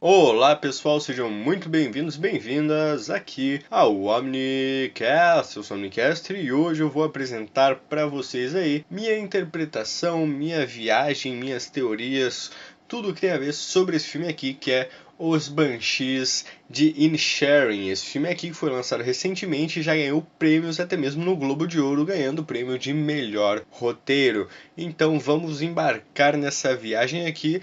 Olá pessoal, sejam muito bem-vindos, bem-vindas aqui ao Omnicast, eu sou o Omnicaster e hoje eu vou apresentar para vocês aí minha interpretação, minha viagem, minhas teorias, tudo que tem a ver sobre esse filme aqui que é Os Banshees de Inisherin. Esse filme aqui foi lançado recentemente e já ganhou prêmios até mesmo no Globo de Ouro, ganhando o prêmio de melhor roteiro. Então vamos embarcar nessa viagem aqui.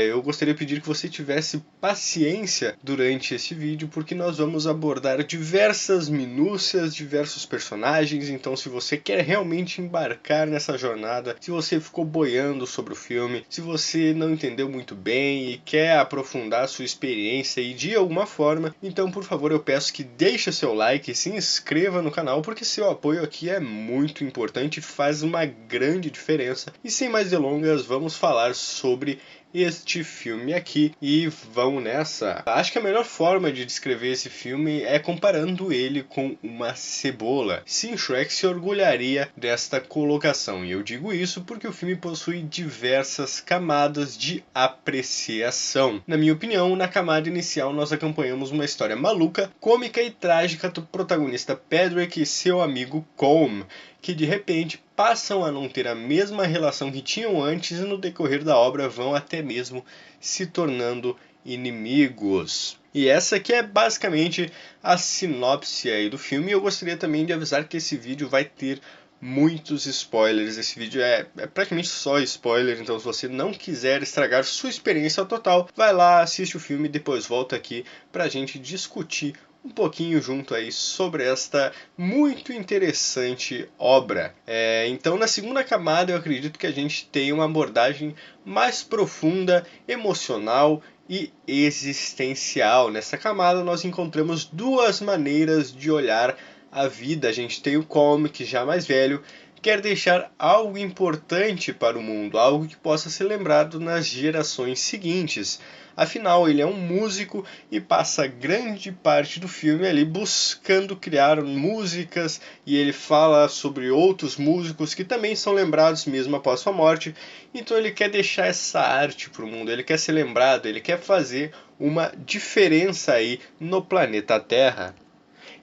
Eu gostaria de pedir que você tivesse paciência durante esse vídeo, porque nós vamos abordar diversas minúcias, diversos personagens. Então se você quer realmente embarcar nessa jornada, se você ficou boiando sobre o filme, se você não entendeu muito bem e quer aprofundar a sua experiência e de alguma forma, então por favor eu peço que deixe seu like e se inscreva no canal, porque seu apoio aqui é muito importante e faz uma grande diferença. E sem mais delongas, vamos falar sobre este filme aqui e vamos nessa. Acho que a melhor forma de descrever esse filme é comparando ele com uma cebola. Sim, Shrek se orgulharia desta colocação, e eu digo isso porque o filme possui diversas camadas de apreciação. Na minha opinião, na camada inicial nós acompanhamos uma história maluca, cômica e trágica do protagonista Pedrick e seu amigo Colm, que de repente passam a não ter a mesma relação que tinham antes e no decorrer da obra vão até mesmo se tornando inimigos. E essa aqui é basicamente a sinopse aí do filme, e eu gostaria também de avisar que esse vídeo vai ter muitos spoilers. Esse vídeo é praticamente só spoiler, então se você não quiser estragar sua experiência total, vai lá, assiste o filme e depois volta aqui pra gente discutir um pouquinho junto aí sobre esta muito interessante obra. Então na segunda camada eu acredito que a gente tem uma abordagem mais profunda, emocional e existencial. Nessa camada nós encontramos duas maneiras de olhar a vida. A gente tem o Colm, que já mais velho, quer deixar algo importante para o mundo, algo que possa ser lembrado nas gerações seguintes. Afinal, ele é um músico e passa grande parte do filme ali buscando criar músicas, e ele fala sobre outros músicos que também são lembrados mesmo após sua morte. Então ele quer deixar essa arte para o mundo, ele quer ser lembrado, ele quer fazer uma diferença aí no planeta Terra.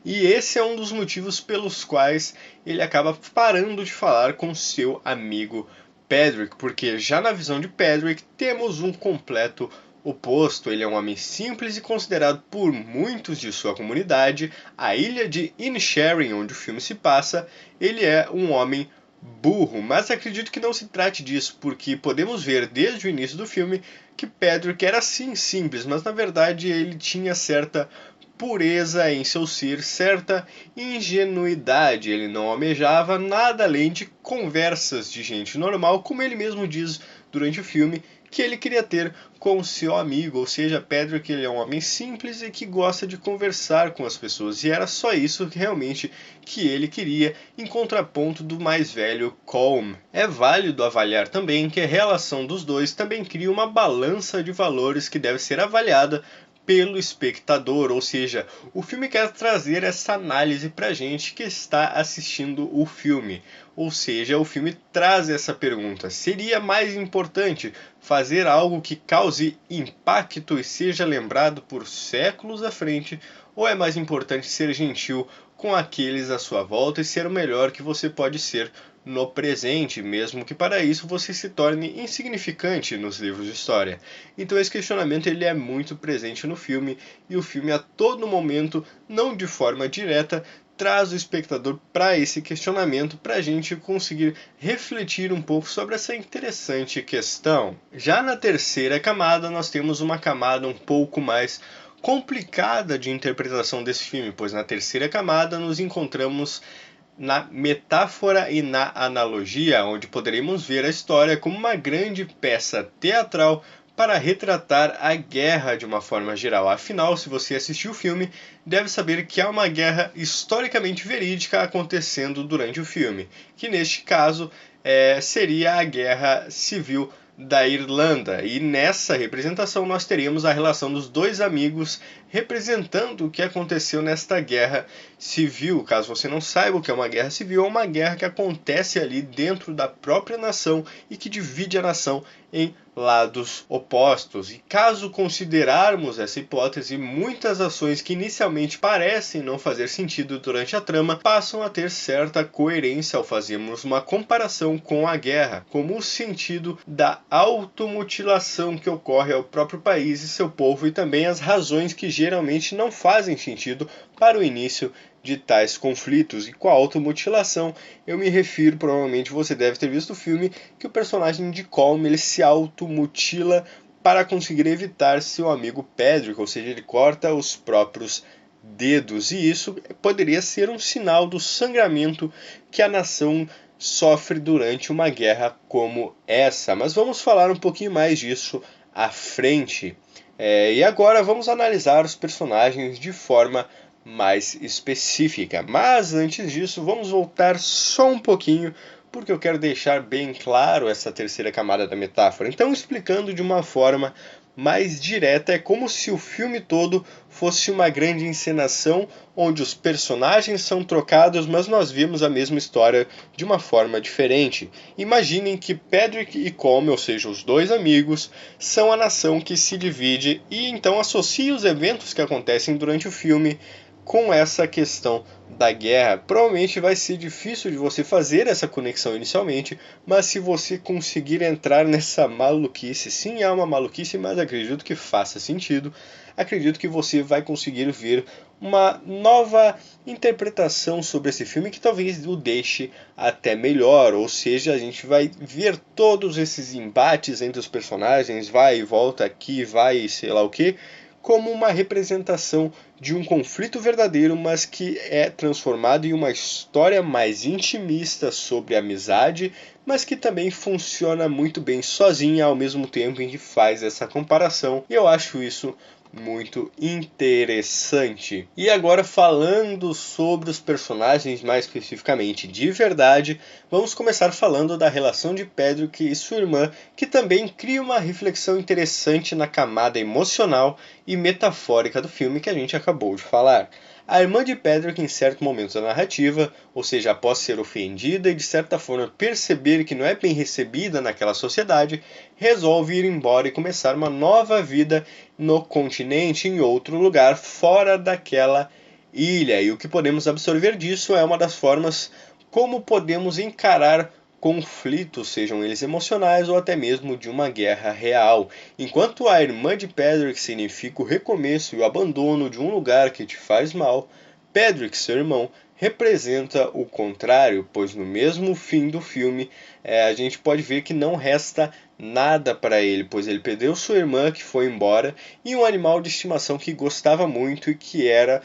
E esse é um dos motivos pelos quais ele acaba parando de falar com seu amigo Pedrick, porque já na visão de Pedrick temos um completo oposto. Ele é um homem simples e considerado por muitos de sua comunidade, a ilha de Inisherin, onde o filme se passa, ele é um homem burro, mas acredito que não se trate disso, porque podemos ver desde o início do filme que Pedrick era sim simples, mas na verdade ele tinha certa pureza em seu ser, certa ingenuidade. Ele não almejava nada além de conversas de gente normal, como ele mesmo diz durante o filme que ele queria ter com seu amigo. Ou seja, Pedrick, ele é um homem simples e que gosta de conversar com as pessoas, e era só isso que realmente que ele queria, em contraponto do mais velho Colm. É válido avaliar também que a relação dos dois também cria uma balança de valores que deve ser avaliada pelo espectador, ou seja, o filme quer trazer essa análise pra gente que está assistindo o filme. Ou seja, o filme traz essa pergunta: seria mais importante fazer algo que cause impacto e seja lembrado por séculos à frente, ou é mais importante ser gentil com aqueles à sua volta e ser o melhor que você pode ser no presente, mesmo que para isso você se torne insignificante nos livros de história? Então esse questionamento ele é muito presente no filme, e o filme a todo momento, não de forma direta, traz o espectador para esse questionamento, para a gente conseguir refletir um pouco sobre essa interessante questão. Já na terceira camada nós temos uma camada um pouco mais complicada de interpretação desse filme, pois na terceira camada nos encontramos na metáfora e na analogia, onde poderemos ver a história como uma grande peça teatral para retratar a guerra de uma forma geral. Afinal, se você assistiu o filme, deve saber que há uma guerra historicamente verídica acontecendo durante o filme, que neste caso seria a Guerra Civil da Irlanda, e nessa representação nós teríamos a relação dos dois amigos representando o que aconteceu nesta guerra civil. Caso você não saiba o que é uma guerra civil, é uma guerra que acontece ali dentro da própria nação e que divide a nação em lados opostos. E caso considerarmos essa hipótese, muitas ações que inicialmente parecem não fazer sentido durante a trama passam a ter certa coerência ao fazermos uma comparação com a guerra, como o sentido da automutilação que ocorre ao próprio país e seu povo, e também as razões que geralmente não fazem sentido para o início de tais conflitos. E com a automutilação eu me refiro, provavelmente você deve ter visto o filme, que o personagem de Colm ele se automutila para conseguir evitar seu amigo Pedrick, ou seja, ele corta os próprios dedos, e isso poderia ser um sinal do sangramento que a nação sofre durante uma guerra como essa. Mas vamos falar um pouquinho mais disso à frente. E agora vamos analisar os personagens de forma mais específica. Mas antes disso, vamos voltar só um pouquinho, porque eu quero deixar bem claro essa terceira camada da metáfora. Então, explicando de uma forma mais direta, é como se o filme todo fosse uma grande encenação onde os personagens são trocados, mas nós vemos a mesma história de uma forma diferente. Imaginem que Pedrick e Colm, ou seja, os dois amigos, são a nação que se divide, e então associe os eventos que acontecem durante o filme com essa questão da guerra. Provavelmente vai ser difícil de você fazer essa conexão inicialmente, mas se você conseguir entrar nessa maluquice, sim, é uma maluquice, mas acredito que faça sentido, acredito que você vai conseguir ver uma nova interpretação sobre esse filme que talvez o deixe até melhor, ou seja, a gente vai ver todos esses embates entre os personagens, vai e volta aqui, vai sei lá o que, como uma representação de um conflito verdadeiro, mas que é transformado em uma história mais intimista sobre amizade, mas que também funciona muito bem sozinha ao mesmo tempo em que faz essa comparação. E eu acho isso muito interessante. E agora, falando sobre os personagens mais especificamente de verdade, vamos começar falando da relação de Pedrick e sua irmã, que também cria uma reflexão interessante na camada emocional e metafórica do filme que a gente acabou de falar. A irmã de Pedrick, em certo momento da narrativa, ou seja, após ser ofendida e de certa forma perceber que não é bem recebida naquela sociedade, resolve ir embora e começar uma nova vida no continente, em outro lugar, fora daquela ilha. E o que podemos absorver disso é uma das formas como podemos encarar conflitos, sejam eles emocionais ou até mesmo de uma guerra real. Enquanto a irmã de Pedrick significa o recomeço e o abandono de um lugar que te faz mal, Pedrick, seu irmão, representa o contrário, pois no mesmo fim do filme a gente pode ver que não resta nada para ele, pois ele perdeu sua irmã que foi embora e um animal de estimação que gostava muito e que era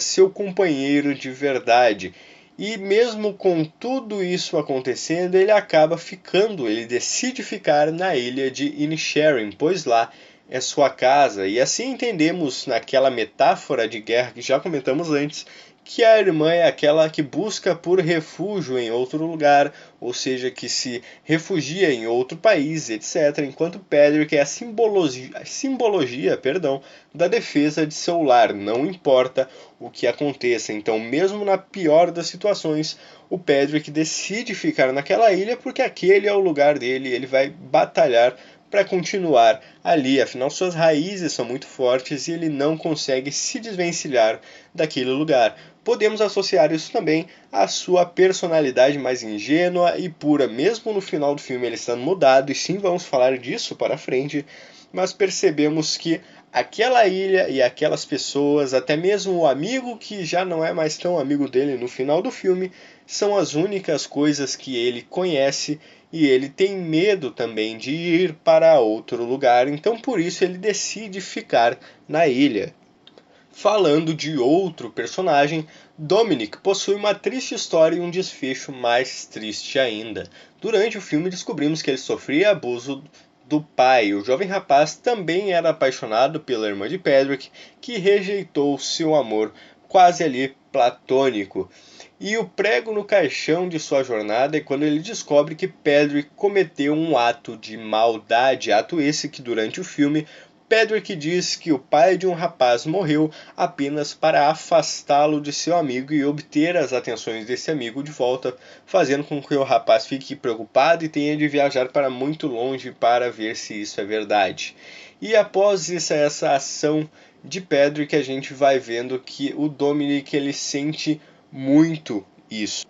seu companheiro de verdade. E mesmo com tudo isso acontecendo, ele acaba ficando, ele decide ficar na ilha de Inisherin, pois lá é sua casa. E assim entendemos naquela metáfora de guerra que já comentamos antes, que a irmã é aquela que busca por refúgio em outro lugar, ou seja, que se refugia em outro país, etc., enquanto Pedrick é a simbologia da defesa de seu lar, não importa o que aconteça. Então, mesmo na pior das situações, o Pedrick decide ficar naquela ilha porque aquele é o lugar dele, ele vai batalhar para continuar ali, afinal suas raízes são muito fortes e ele não consegue se desvencilhar daquele lugar. Podemos associar isso também à sua personalidade mais ingênua e pura, mesmo no final do filme ele estando mudado, e sim, vamos falar disso para frente, mas percebemos que aquela ilha e aquelas pessoas, até mesmo o amigo que já não é mais tão amigo dele no final do filme, são as únicas coisas que ele conhece e ele tem medo também de ir para outro lugar, então por isso ele decide ficar na ilha. Falando de outro personagem, Dominic possui uma triste história e um desfecho mais triste ainda. Durante o filme descobrimos que ele sofria abuso do pai. O jovem rapaz também era apaixonado pela irmã de Pedrick, que rejeitou seu amor quase ali platônico. E o prego no caixão de sua jornada é quando ele descobre que Pedrick cometeu um ato de maldade, ato esse que durante o filme Pedrick diz que o pai de um rapaz morreu apenas para afastá-lo de seu amigo e obter as atenções desse amigo de volta, fazendo com que o rapaz fique preocupado e tenha de viajar para muito longe para ver se isso é verdade. E após essa ação de Pedrick, a gente vai vendo que o Dominic ele sente muito isso,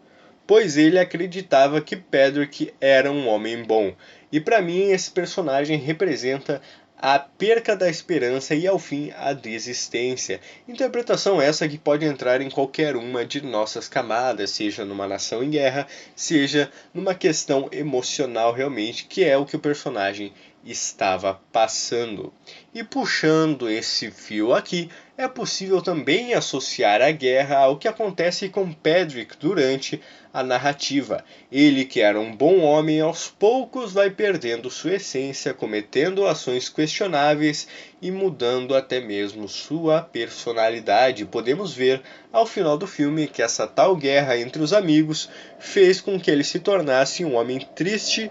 pois ele acreditava que Pedrick era um homem bom. E para mim esse personagem representa a perca da esperança e, ao fim, a desistência. Interpretação essa que pode entrar em qualquer uma de nossas camadas, seja numa nação em guerra, seja numa questão emocional realmente, que é o que o personagem estava passando. E puxando esse fio aqui, é possível também associar a guerra ao que acontece com Pedrick durante a narrativa. Ele, que era um bom homem, aos poucos vai perdendo sua essência, cometendo ações questionáveis e mudando até mesmo sua personalidade. Podemos ver ao final do filme que essa tal guerra entre os amigos fez com que ele se tornasse um homem triste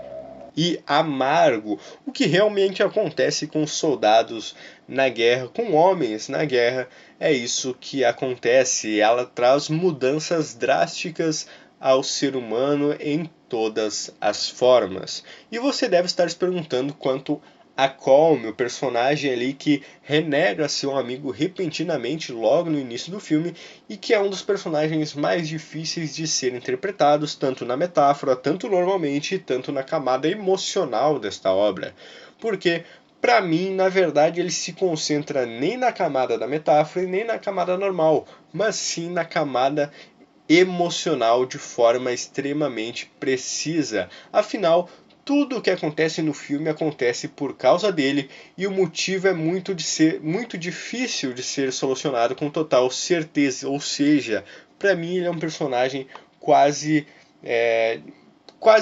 e amargo, o que realmente acontece com soldados na guerra, com homens na guerra, é isso que acontece. Ela traz mudanças drásticas ao ser humano em todas as formas. E você deve estar se perguntando quanto a Colm, o personagem ali que renega seu amigo repentinamente logo no início do filme e que é um dos personagens mais difíceis de ser interpretados, tanto na metáfora, tanto normalmente, tanto na camada emocional desta obra. Porque, para mim, na verdade, ele se concentra nem na camada da metáfora e nem na camada normal, mas sim na camada emocional de forma extremamente precisa. Afinal, tudo o que acontece no filme acontece por causa dele e o motivo é muito difícil de ser solucionado com total certeza. Ou seja, para mim ele é um personagem quase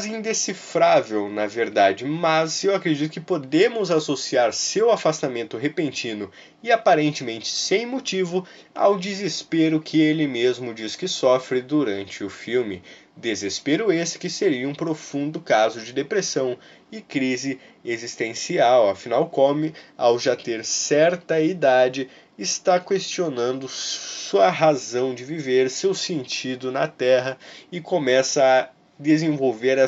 indecifrável, na verdade, mas eu acredito que podemos associar seu afastamento repentino e aparentemente sem motivo ao desespero que ele mesmo diz que sofre durante o filme. Desespero esse que seria um profundo caso de depressão e crise existencial. Afinal, Colm, ao já ter certa idade, está questionando sua razão de viver, seu sentido na Terra e começa a desenvolver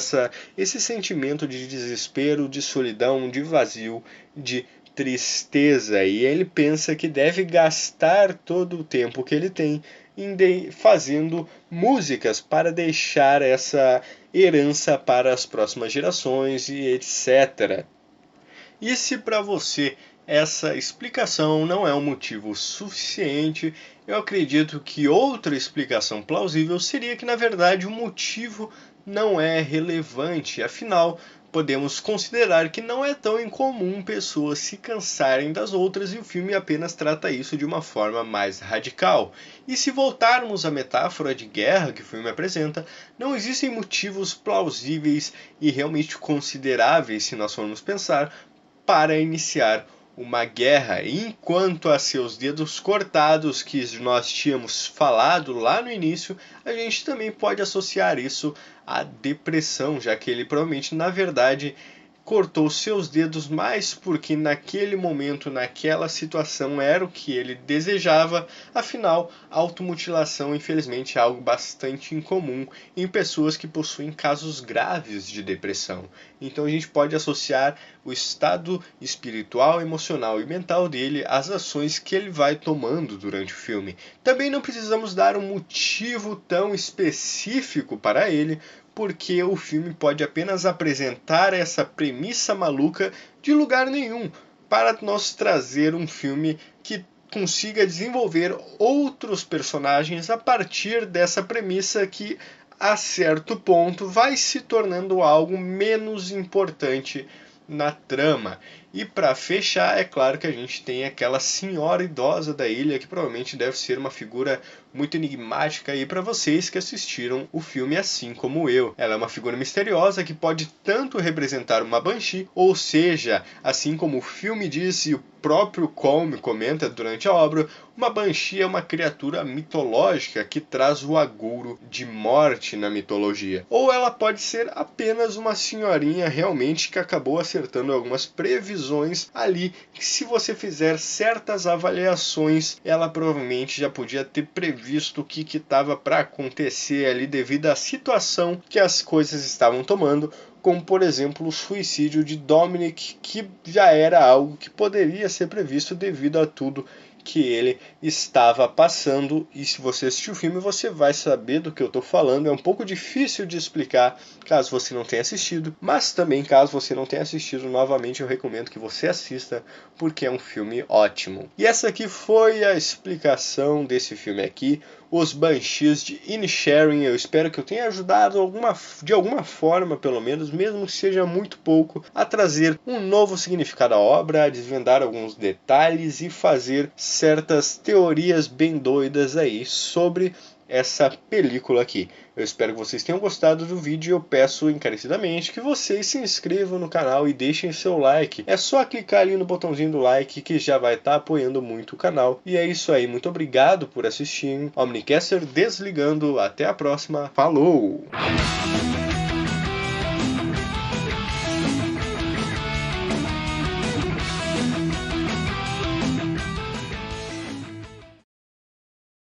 esse sentimento de desespero, de solidão, de vazio, de tristeza. E ele pensa que deve gastar todo o tempo que ele tem fazendo músicas para deixar essa herança para as próximas gerações e etc. E se para você essa explicação não é um motivo suficiente, eu acredito que outra explicação plausível seria que, na verdade, o motivo não é relevante. Afinal, podemos considerar que não é tão incomum pessoas se cansarem das outras e o filme apenas trata isso de uma forma mais radical. E se voltarmos à metáfora de guerra que o filme apresenta, não existem motivos plausíveis e realmente consideráveis, se nós formos pensar, para iniciar uma guerra. E enquanto a seus dedos cortados que nós tínhamos falado lá no início, a gente também pode associar isso à depressão, já que ele provavelmente, na verdade, cortou seus dedos mais porque naquele momento, naquela situação, era o que ele desejava. Afinal, automutilação, infelizmente, é algo bastante incomum em pessoas que possuem casos graves de depressão. Então a gente pode associar o estado espiritual, emocional e mental dele às ações que ele vai tomando durante o filme. Também não precisamos dar um motivo tão específico para ele, porque o filme pode apenas apresentar essa premissa maluca de lugar nenhum, para nos trazer um filme que consiga desenvolver outros personagens a partir dessa premissa que, a certo ponto, vai se tornando algo menos importante na trama. E para fechar, é claro que a gente tem aquela senhora idosa da ilha, que provavelmente deve ser uma figura muito enigmática aí para vocês que assistiram o filme assim como eu. Ela é uma figura misteriosa que pode tanto representar uma Banshee, ou seja, assim como o filme diz e o próprio Colm comenta durante a obra, uma Banshee é uma criatura mitológica que traz o agouro de morte na mitologia. Ou ela pode ser apenas uma senhorinha realmente que acabou acertando algumas previsões previsões ali, que se você fizer certas avaliações, ela provavelmente já podia ter previsto o que estava para acontecer ali devido à situação que as coisas estavam tomando, como por exemplo o suicídio de Dominic, que já era algo que poderia ser previsto devido a tudo que ele estava passando. E se você assistir o filme, você vai saber do que eu estou falando. É um pouco difícil de explicar caso você não tenha assistido, mas também caso você não tenha assistido, novamente eu recomendo que você assista, porque é um filme ótimo. E essa aqui foi a explicação desse filme aqui, Os Banshees de Inisherin. Eu espero que eu tenha ajudado de alguma forma, pelo menos, mesmo que seja muito pouco, a trazer um novo significado à obra, a desvendar alguns detalhes e fazer certas teorias bem doidas aí sobre essa película aqui. Eu espero que vocês tenham gostado do vídeo e eu peço encarecidamente que vocês se inscrevam no canal e deixem seu like. É só clicar ali no botãozinho do like que já vai estar apoiando muito o canal. E é isso aí, muito obrigado por assistir. Omnicaster desligando, até a próxima, falou!